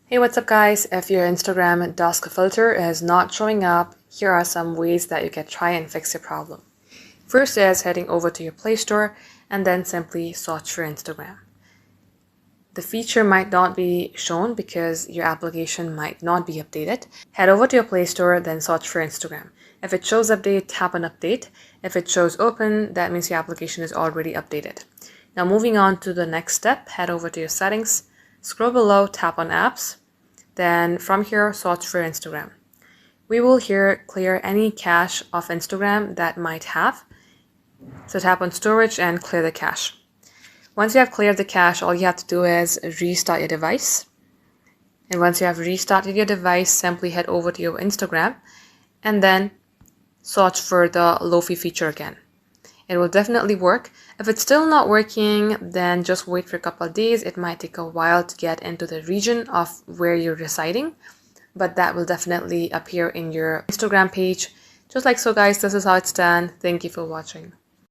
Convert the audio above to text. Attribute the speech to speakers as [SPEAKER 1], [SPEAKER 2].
[SPEAKER 1] Hey, what's up guys? If your Instagram Dusk filter is not showing up, here are some ways that you can try and fix your problem. First is heading over to your Play Store and then simply search for Instagram. The feature might not be shown because your application might not be updated. Head over to your Play Store, then search for Instagram. If it shows update, tap on update. If it shows open, that means your application is already updated. Now moving on to the next step, head over to your settings, scroll below, tap on apps. Then from here, search for Instagram. We will here clear any cache of Instagram that might have. So tap on storage and clear the cache. Once you have cleared the cache, all you have to do is restart your device. And once you have restarted your device, simply head over to your Instagram and then search for the Lofi feature again. It will definitely work. If it's still not working, then just wait for a couple of days. It might take a while to get into the region of where you're residing, but that will definitely appear in your Instagram page. Just like so guys, this is how it's done. Thank you for watching.